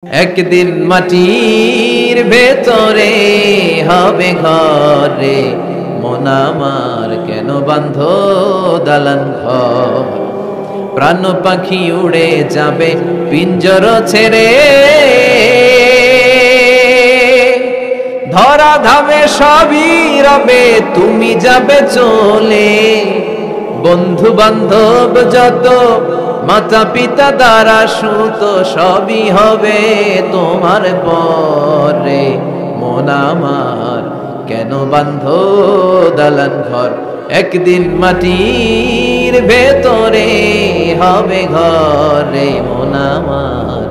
একদিন মাটির ভেতরে হবে ঘরে, মন আমার কেন বাঁধ দালান ঘর। প্রাণ পাখি উড়ে যাবে পিঞ্জর ছেড়ে, ধরা ধামে সবই রবে তুমি যাবে চলে। বন্ধু বান্ধব যত মাতা পিতা দ্বারা সুত সবই হবে তোমার পরে, মন আমার কেন বাঁধ দালান ঘর। একদিন মাটির ভেতরে হবে ঘরে, মন আমার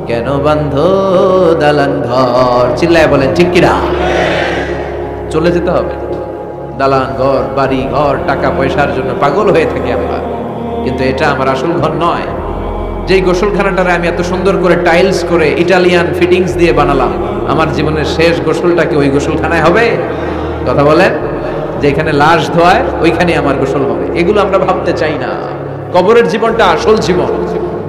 কেন বাঁধ দালান ঘর। চিল্লায় বলেন ঠিক কিনা? চলে যেতে হবে। দালান ঘর, বাড়ি ঘর, টাকা পয়সার জন্য পাগল হয়ে থাকি আমরা, কিন্তু এটা আমার আসল ঘর নয়। যেই গোসলখানাটারে আমি এত সুন্দর করে টাইলস করে ইটালিয়ান ফিটিংস দিয়ে বানালাম, আমার জীবনের শেষ গোসলটা কি ওই গোসলখানায় হবে? কথা বলেন। যেখানে লাশ ধোয়ায় ওইখানে আমার গোসল হবে, এগুলো আমরা ভাবতে চাই না। কবরের জীবনটা আসল জীবন।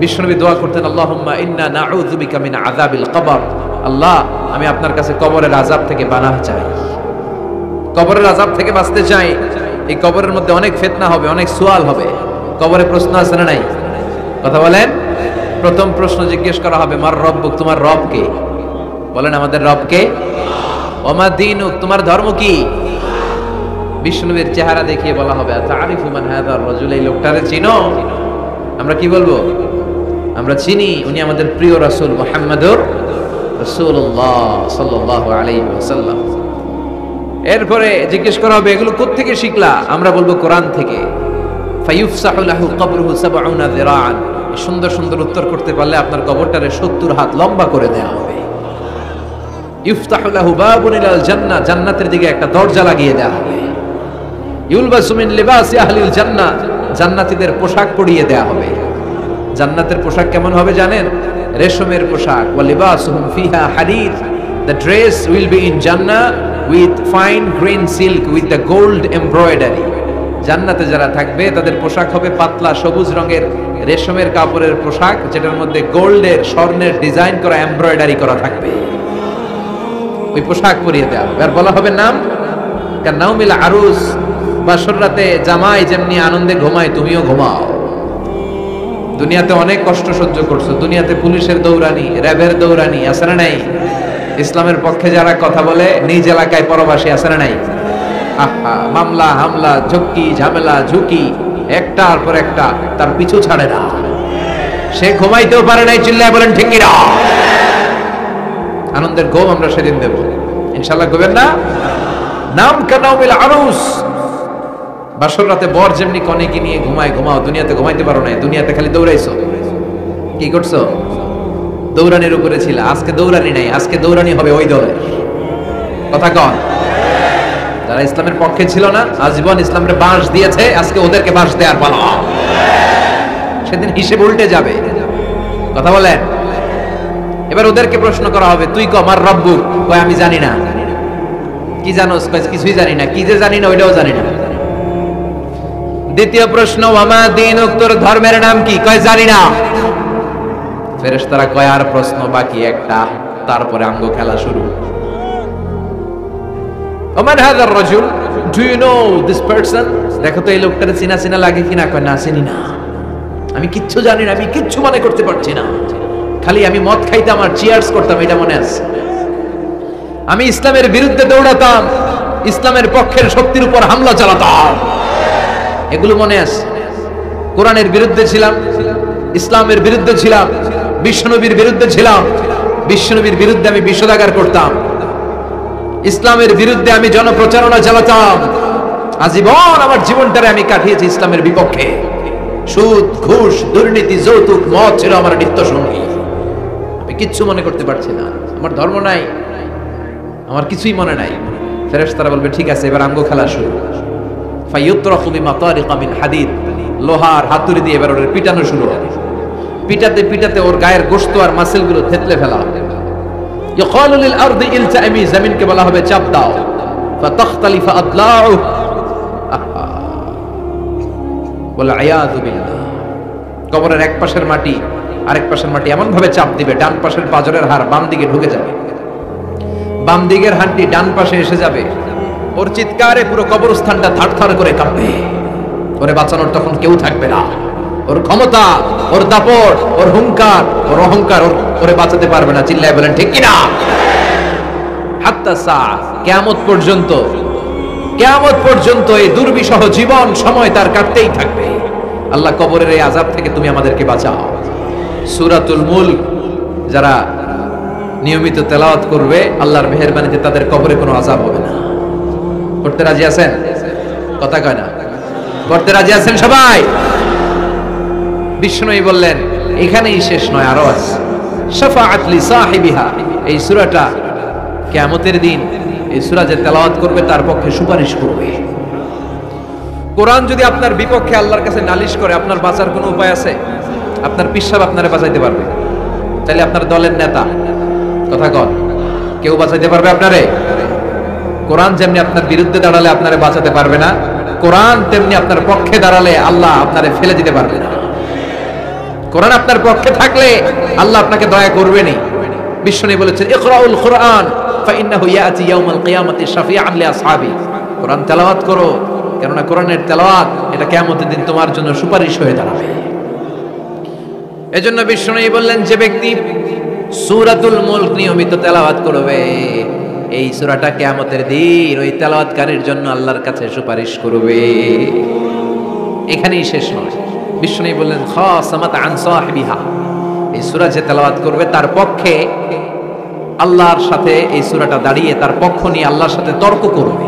বিশ্বনবী দোয়া করতেন, আল্লাহুম্মা ইন্না নাউযু বিকা মিন আযাবিল কবর। আল্লাহ, আমি আপনার কাছে কবরের আযাব থেকে পানাহ চাই, কবরের আযাব থেকে বাঁচতে চাই। এই কবরের মধ্যে অনেক ফিতনা হবে, অনেক সুয়াল হবে। কবরে প্রশ্ন আছে না নাই? কথা বলেন। প্রথম প্রশ্ন জিজ্ঞেস করা হবে, মার রব্বুক, তোমার রব কে? বলেন আমাদের রব কে? ওমা দীনুক, তোমার ধর্ম কি? বিষ্ণুবীর চেহারা দেখিয়ে বলা হবে, তারিফু মান হাযার রাজুল, এই লোকটারে চিনো? আমরা কি বলবো? আমরা চিনি, উনি আমাদের প্রিয় রাসূল মুহাম্মদুর রাসূলুল্লাহ সাল্লাল্লাহু আলাইহি ওয়াসাল্লাম। এরপরে জিজ্ঞেস করা হবে, এগুলো কোত্থেকে শিখলা? আমরা বলবো কোরআন থেকে। ফায়ুফসাহু লাহু কবরুহু ৭০ যিরাআন। সুন্দর সুন্দর উত্তর করতে পারলে আপনার কবরটারে ৭০ হাত লম্বা করে দেওয়া হবে। ইফতাহু লাহু বাবুন ইলাল জান্নাহ, জান্নাতের দিকে একটা দরজা লাগিয়ে দেওয়া হবে। ইউলবাসু মিন লিবাসি আহলিল জান্নাহ, জান্নাতীদের পোশাক পরিয়ে দেওয়া হবে। জান্নাতের পোশাক কেমন হবে জানেন? রেশমের পোশাক। ওয়া লিবাসুহুম ফিহা হারির, the dress will be in Jannah with fine green silk with the gold embroidery. জান্নাতে যারা থাকবে তাদের পোশাক হবে পাতলা সবুজ রঙের রেশমের কাপড়ের পোশাক, যেটার মধ্যে গোল্ডের, স্বর্ণের ডিজাইন করা, এমব্রয়ডারি করা থাকবে। ওই পোশাক পরিয়ে দেওয়া হবে। আর বলা হবে নাম কান্নাউমিল আরুস, বাসর রাতে জামাই যেমনি আনন্দে ঘুমায় তুমিও ঘুমাও। দুনিয়াতে অনেক কষ্ট সহ্য করছো, দুনিয়াতে পুলিশের দৌড়ানি, র্যাবের দৌড়ানি আছে না নাই? ইসলামের পক্ষে যারা কথা বলে নিজ এলাকায় পরবাসী আছে না নাই? মামলা হামলা, ঝক্কি ঝামেলা, ঝুঁকি একটার পর একটা, তার পিছু ছাড়ে না। সে ঘুমাইতেও পারে নাই। চিল্লায় বলেন ঠিক কিনা? আনন্দের ঘুম আমরা সেদিন দেব ইনশাআল্লাহ। ঘুমেন না? নাম কানাউমিল আরুস, বাসর রাতে বর যেমনি কনেকে নিয়ে ঘুমায় ঘুমাও। দুনিয়াতে ঘুমাইতে পারো নাই, দুনিয়াতে খালি দৌড়াইছো। কি করছো? দৌড়ানির উপরে ছিল। আজকে দৌড়ানি নাই, আজকে দৌড়ানি হবে ওই দলের। কথা কন। যারা ইসলামের পক্ষে ছিল না, আজীবন ইসলামের বাঁশ দিয়েছে, আজকে ওদেরকে বাঁশ দেওয়ার পালা। সেদিন হিসেব উল্টে যাবে। কথা বলেন। এবার ওদেরকে প্রশ্ন করা হবে, তুই ক আমার রব্বুক? কয় আমি জানি না। কি জানোস? কয় কিছুই জানি না। কি যে জানি না ওইটাও জানি না। দ্বিতীয় প্রশ্ন, ওয়ামা দীনুক, তোর ধর্মের নাম কি? কয় জানি না। ফেরেশতারা কয় আর প্রশ্ন বাকি একটা, তারপরে আঙ্গ খেলা শুরু। ওমান হাযার রাজুল, do you know this person? দেখো তো এই লোকটারে চিনা চিনা লাগে কিনা। কয় না, চিনি না, আমি কিচ্ছু জানি না, আমি কিচ্ছু মনে করতে পারছি না। খালি আমি মদ খাইতাম আর চিয়ার্স করতাম, এটা মনে আছে। আমি ইসলামের বিরুদ্ধে দৌড়াতাম, ইসলামের পক্ষের শক্তির উপর হামলা চালাতাম, এগুলো মনে আছে। কোরআনের বিরুদ্ধে ছিলাম, ইসলামের বিরুদ্ধে ছিলাম, বিশ্বনবীর বিরুদ্ধে ছিলাম। বিশ্বনবীর বিরুদ্ধে আমি বিষোদাগার করতাম, ইসলামের বিরুদ্ধে আমি জনপ্রচারণা চালাতাম। আজীবন আমার জীবনটারে আমি কাটিয়েছি ইসলামের বিপক্ষে। সুদ, ঘুষ, দুর্নীতি, যৌতুক, মদ ছিল আমার নিত্য সঙ্গী। আমি কিচ্ছু মনে করতে পারছি না, আমার ধর্ম নাই, আমার কিছুই মনে নাই। ফেরেশতারা বলবে ঠিক আছে, এবার আঙ্গ খেলা শুরু। ফায়ুতরাকু বিমাতারিকা মিন হাদিদ, লোহার হাতুড়ি দিয়ে এবার ওর পিটানো শুরু হবে। পিটাতে পিটাতে ওর গায়ের গোশত আর মাসেলগুলো থেতলে ফেলা হবে। ইকালু লিল আরদি ইলতাইমি, জমিনকে বলা হবে চাপ দাও। ফাতাখতালিফু আদলাউ, ওয়াল আয়াযু বিল্লাহ। কবরের এক পাশের মাটি আরেক পাশের মাটি এমন ভাবে চাপ দিবে ডান পাশের পাঁজরের হাড় বাম দিকে ঢুকে যাবে, বাম দিকের হাড্ডি ডান পাশে এসে যাবে। ওর চিৎকারে পুরো কবরস্থানটা থারথার করে কাঁপবে। ওরে বাঁচানোর তখন কেউ থাকবে না। ওর ক্ষমতা, ওর দাপট, ওর হুঙ্কার, ওর অহংকার ওরে বাঁচাতে পারবে না। চিল্লায় বলেন ঠিক কিনা? হাত্তা সা, কিয়ামত পর্যন্ত, কিয়ামত পর্যন্ত এই দুর্বিষহ জীবন সময় তার কাটতেই থাকবে। আল্লাহ কবরের এই আযাব থেকে তুমি আমাদেরকে বাঁচাও। সূরাতুল মুলক যারা নিয়মিত তেলাওয়াত করবে, আল্লাহর মেহেরবানিতে তাদের কবরে কোনো আযাব হবে না। পড়তে রাজি আছেন? কথা কয় না। পড়তে রাজি আছেন সবাই? বিষ্ণু বললেন এখানেই শেষ নয়, আরো আছে। শাফাআত লি সাহিবিহা, এই সূরাটা কিয়ামতের দিন এই সূরা যে তেলাওয়াত করবে তার পক্ষে সুপারিশ করবে। কোরআন যদি আপনার বিপক্ষে আল্লাহর কাছে নালিশ করে, আপনার বাঁচার কোনো উপায় আছে? আপনার পীর সাহেব আপনারে বাঁচাইতে পারবে? তাহলে আপনার দলের নেতা, কথা কন, কেউ বাঁচাইতে পারবে আপনারে? কোরআন যেমনি আপনার বিরুদ্ধে দাঁড়ালে আপনারে বাঁচাতে পারবে না, কোরআন তেমনি আপনার পক্ষে দাঁড়ালে আল্লাহ আপনারে ফেলে দিতে পারবে না। কোরআন আপনার পক্ষে থাকলে আল্লাহ আপনাকে দয়া করবেনই। বিশ্বনবী বলেছেন ইকরাউল কুরআন ফাইন্নাহু ইয়াতি ইয়াউমাল কিয়ামাতি শাফিআন লিআসহাবি। কোরআন তেলাওয়াত করো, কেননা কোরআনের তেলাওয়াত এটা কিয়ামতের দিন তোমার জন্য সুপারিশ হয়ে দাঁড়াবে। এজন্য বিশ্বনবী বললেন যে ব্যক্তি সূরাতুল মুলক নিয়মিত তেলাওয়াত করবে, এই সূরাটা কিয়ামতের দিন ওই তেলাওয়াতকারীর জন্য আল্লাহর কাছে সুপারিশ করবে। এখানেই শেষ নয়, বিশ্বনবী বললেন খাসামাত আন সাহিবিহা, এই সূরা যে তেলাওয়াত করবে তার পক্ষে আল্লাহর সাথে এই সূরাটা দাঁড়িয়ে তার পক্ষ নিয়ে আল্লাহর সাথে তর্ক করবে,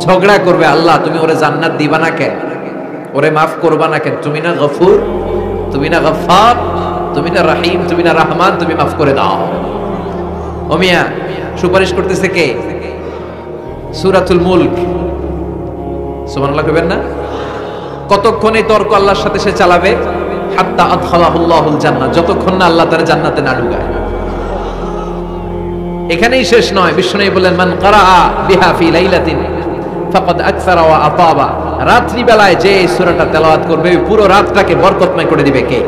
ঝগড়া করবে। আল্লাহ তুমি ওরে জান্নাত দিবা না কেন? ওরে মাফ করবা না কেন? তুমি না গফুর, তুমি না গফফার, তুমি না রহিম, তুমি না রহমান, তুমি মাফ করে দাও। ও মিয়া, সুপারিশ করতেছে কে? সূরাতুল মুলক। সুবহানাল্লাহ কইবেন না? কতক্ষণ এই তর্ক আল্লাহর সাথে সে চালাবে? হাত্তা আদখালাহুল্লাহুল জান্নাহ, যতক্ষণ না আল্লাহ তার জান্নাতে না ঢুকায়। এখানেই শেষ নয়, বিশ্বনবী বলেন মান কারাআ বিহা ফি লাইলাতিন ফাকাদ আকসারা ওয়া আতাবা, রাত্রি বেলায় যে এই সূরাটা তেলাওয়াত করবে পুরো রাতটাকে বরকতময় করে দিবে কে?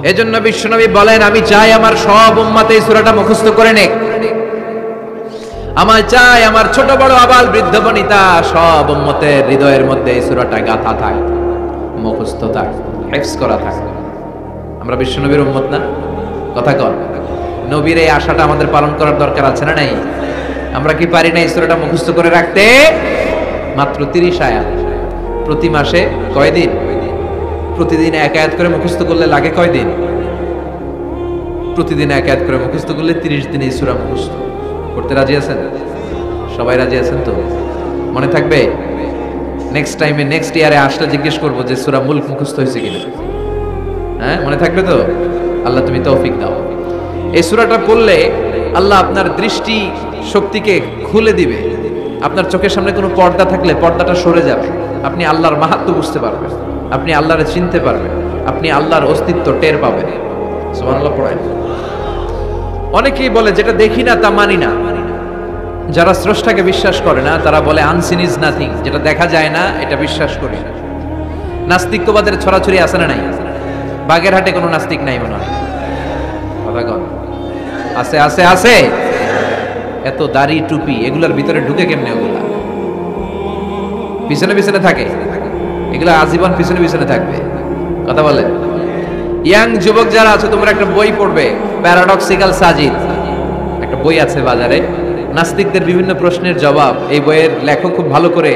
এজন্য বিশ্বনবী বলেন আমি চাই আমার সব উম্মত এই সূরাটা মুখস্থ করে নেক। আমার চাই আমার ছোট বড় আবাল বৃদ্ধ বনিতা সব উম্মতের হৃদয়ের মধ্যে এই সূরাটা গাঁথা থাক, মুখস্থ থাক, হিফজ করা থাক। আমরা বিশ্বনবীর উম্মত না? কথা কর। নবীর এই আশাটা আমাদের পালন করার দরকার আছে না নাই? আমরা কি পারি না এই সূরাটা মুখস্থ করে রাখতে? মাত্র 30 আয়াত, প্রতি মাসে কয়দিন? প্রতিদিন এক আয়াত করে মুখস্থ করলে লাগে কয়দিন? প্রতিদিন এক আয়াত করে মুখস্থ করলে 30 দিনে এই সূরা মুখস্থ করতে রাজি আছেন? সবাই রাজি আছেন তো? মনে থাকবে? নেক্সট টাইমে নেক্সট ইয়ারে আসলে জিজ্ঞেস করবো যে সূরা মুলক মুখস্থ হয়েছে কিনা। হ্যাঁ, মনে থাকবে তো? আল্লাহ তুমি তৌফিক দাও। এই সূরাটা পড়লে আল্লাহ আপনার দৃষ্টি শক্তিকে খুলে দিবে। আপনার চোখের সামনে কোনো পর্দা থাকলে পর্দাটা সরে যাবে। আপনি আল্লাহর মাহাত্ম্য বুঝতে পারবেন, আপনি আল্লাহরে চিনতে পারবেন, আপনি আল্লাহর অস্তিত্ব টের পাবেন। সুবহানাল্লাহ পড়েন। অনেকেই বলে যেটা দেখি না তা মানি না। যারা স্রষ্টাকে বিশ্বাস করে না তারা বলে আনসিন ইজ নাথিং, যেটা দেখা যায় না এটা বিশ্বাস করি না। নাস্তিকবাদের ছড়াছড়ি আছে না নাই? বাগেরহাটে কোনো নাস্তিক নাই মনে হয়? কথা কন। আছে আছে আছে। এত দাড়ি টুপি এগুলার ভিতরে ঢুকে কেমনে? ওগুলা পিছনে পিছনে থাকে, এগুলা আজীবন পিছনে পিছনে থাকবে। কথা বলে। ইয়াং যুবক যারা আছে তোমরা একটা বই পড়বে, প্যারাডক্সিক্যাল সাজিদ, একটা বই আছে বাজারে, নাস্তিকদের বিভিন্ন প্রশ্নের জবাব। এই বইয়ের লেখক খুব ভালো করে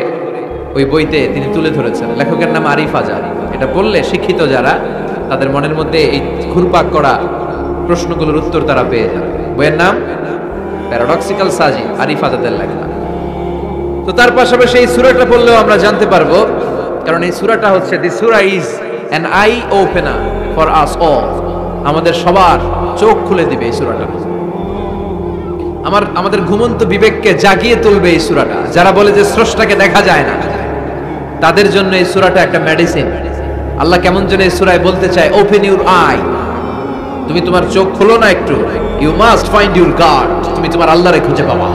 ওই বইতে তিনি তুলে ধরেছেন। লেখকের নাম আরিফ আজাদ। এটা পড়লে শিক্ষিত যারা তাদের মনের মধ্যে এই ঘুরপাক করা প্রশ্নগুলোর উত্তর তারা পেয়ে যাবে। বইয়ের নাম প্যারাডক্সিক্যাল সাজিদ, আরিফ আজাদের লেখা। তো তার পাশাপাশি এই সূরাটা পড়লেও আমরা জানতে পারবো, কারণ এই সূরাটা হচ্ছে দি সূরা is an eye opener for us all, আমাদের সবার চোখ খুলে দিবে এই সূরাটা। আমাদের ঘুমন্ত বিবেককে জাগিয়ে তুলবে এই সূরাটা। যারা বলে যে স্রষ্টাকে দেখা যায় না তাদের জন্য এই সূরাটা একটা মেডিসিন। আল্লাহ কেমন যেন এই সূরায় বলতে চায় ওপেন ইউর আই, তুমি তোমার চোখ খোলো না একটু, you must find your God, তুমি তোমার আল্লাহরে খুঁজে পাবা।